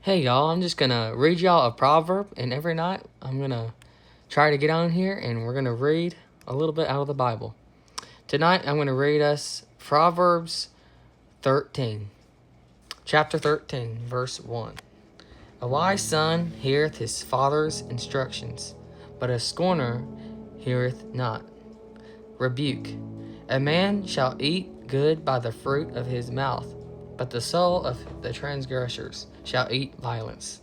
Hey y'all, I'm just gonna read y'all a proverb, and every night I'm gonna try to get on here and we're gonna read a little bit out of the Bible. Tonight I'm gonna read us Proverbs 13, chapter 13, verse 1. A wise son heareth his father's instructions, but a scorner heareth not rebuke. A man shall eat good by the fruit of his mouth, but the soul of the transgressors shall eat violence.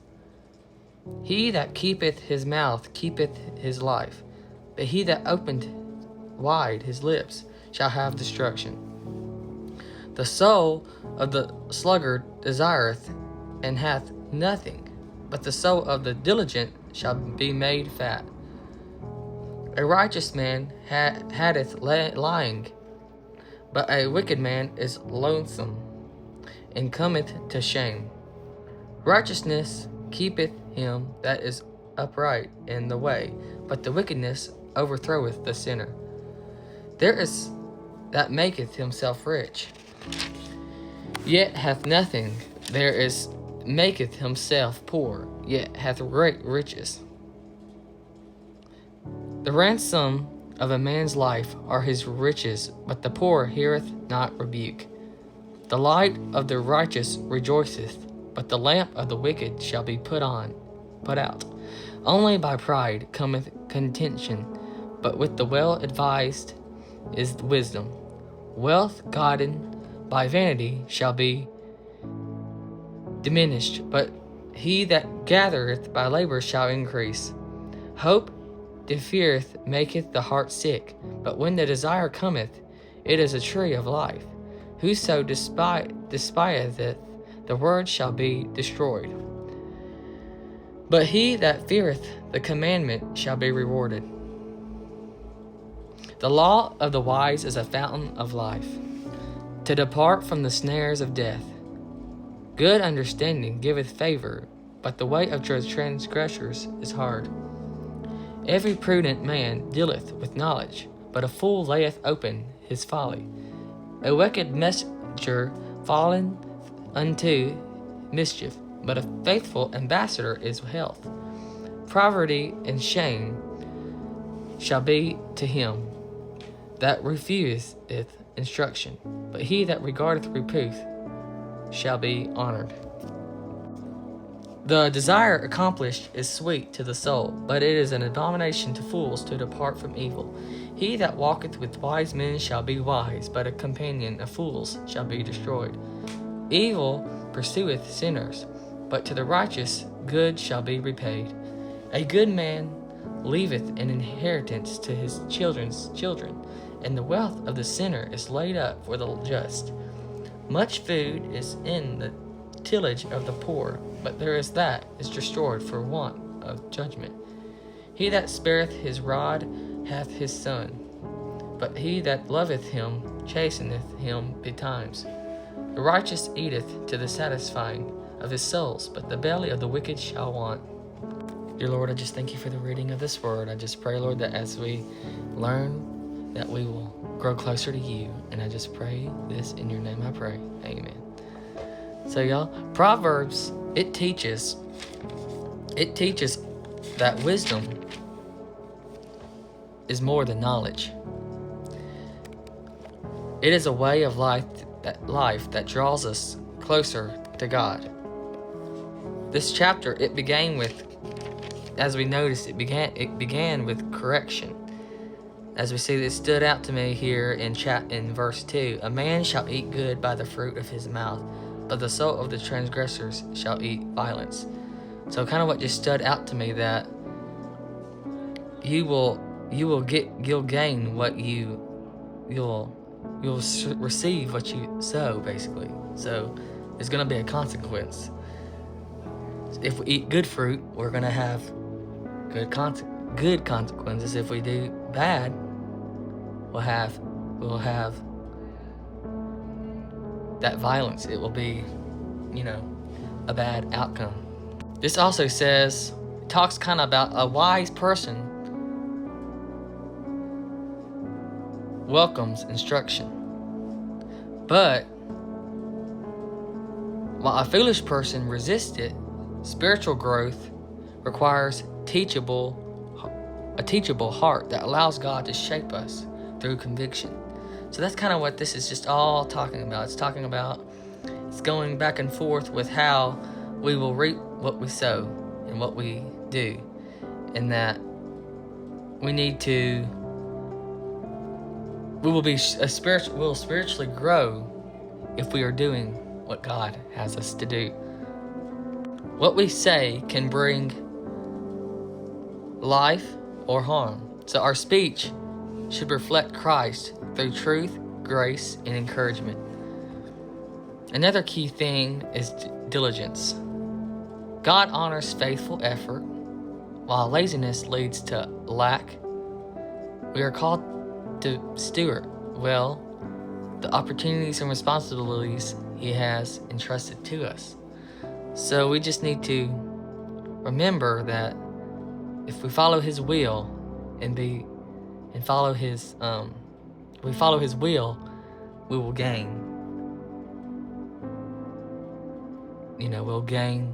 He that keepeth his mouth keepeth his life, but he that opened wide his lips shall have destruction. The soul of the sluggard desireth and hath nothing, but the soul of the diligent shall be made fat. A righteous man hateth lying, but a wicked man is loathsome, and cometh to shame. Righteousness keepeth him that is upright in the way, but the wickedness overthroweth the sinner. There is that maketh himself rich, yet hath nothing. There is maketh himself poor, yet hath great riches. The ransom of a man's life are his riches, but the poor heareth not rebuke. The light of the righteous rejoiceth, but the lamp of the wicked shall be put out. Only by pride cometh contention, but with the well-advised is wisdom. Wealth gotten by vanity shall be diminished, but he that gathereth by labor shall increase. Hope deferreth maketh the heart sick, but when the desire cometh, it is a tree of life. Whoso despiseth the word shall be destroyed, but he that feareth the commandment shall be rewarded. The law of the wise is a fountain of life, to depart from the snares of death. Good understanding giveth favor, but the way of transgressors is hard. Every prudent man dealeth with knowledge, but a fool layeth open his folly. A wicked messenger falleth unto mischief, but a faithful ambassador is health. Poverty and shame shall be to him that refuseth instruction, but he that regardeth reproof shall be honored. The desire accomplished is sweet to the soul, but it is an abomination to fools to depart from evil. He that walketh with wise men shall be wise, but a companion of fools shall be destroyed. Evil pursueth sinners, but to the righteous good shall be repaid. A good man leaveth an inheritance to his children's children, and the wealth of the sinner is laid up for the just. Much food is in the tillage of the poor, but there is that is destroyed for want of judgment. He that spareth his rod hath his son, but he that loveth him chasteneth him betimes. The righteous eateth to the satisfying of his souls, but the belly of the wicked shall want. Dear Lord, I just thank you for the reading of this word. I just pray, Lord, that as we learn, that we will grow closer to you. And I just pray this in your name I pray. Amen. So y'all, Proverbs, it teaches that wisdom is more than knowledge. It is a way of life that draws us closer to God. This chapter, it began with, as we noticed, it began with correction. As we see, this stood out to me here in verse 2. A man shall eat good by the fruit of his mouth, but the soul of the transgressors shall eat violence. So kind of what just stood out to me, that you'll gain what you'll receive what you sow, basically. So there's going to be a consequence. If we eat good fruit, we're going to have good consequences. If we do bad, we'll have that violence. It will be, a bad outcome. This also talks kind of about a wise person welcomes instruction, but while a foolish person resists it, Spiritual growth requires a teachable heart that allows God to shape us through conviction. So that's kind of what this is just all talking about. It's going back and forth with how we will reap what we sow and what we do, and that we will spiritually grow if we are doing what God has us to do. What we say can bring life or harm. So our speech should reflect Christ through truth, grace, and encouragement. Another key thing is diligence. God honors faithful effort, while laziness leads to lack. We are called to steward well the opportunities and responsibilities He has entrusted to us. So we just need to remember that if we follow His will we follow His will, we will gain. We'll gain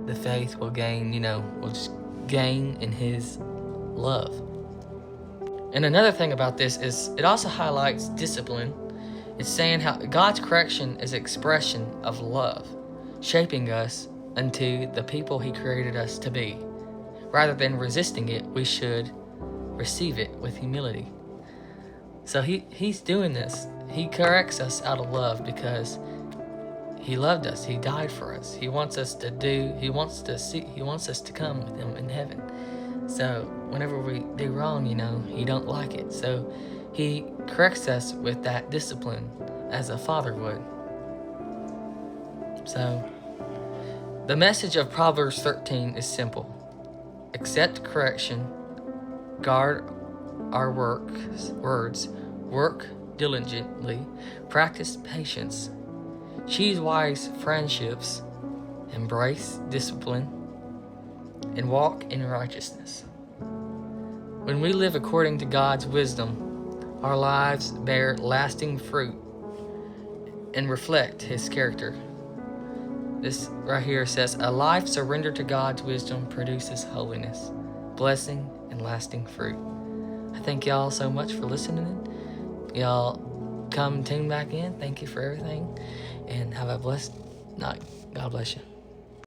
the faith. We'll just gain in His love. And another thing about this is it also highlights discipline. It's saying how God's correction is an expression of love, shaping us into the people He created us to be. Rather than resisting it, we should receive it with humility. So He's doing this. He corrects us out of love because He loved us. He died for us. He wants us to come with Him in heaven. So whenever we do wrong, He don't like it. So He corrects us with that discipline as a father would. So the message of Proverbs 13 is simple. Accept correction, guard our words, work diligently, practice patience, choose wise friendships, embrace discipline, and walk in righteousness. When we live according to God's wisdom, our lives bear lasting fruit and reflect His character. This right here says, a life surrendered to God's wisdom produces holiness, blessing, and lasting fruit. I thank y'all so much for listening. Y'all come tune back in. Thank you for everything, and have a blessed night. God bless you.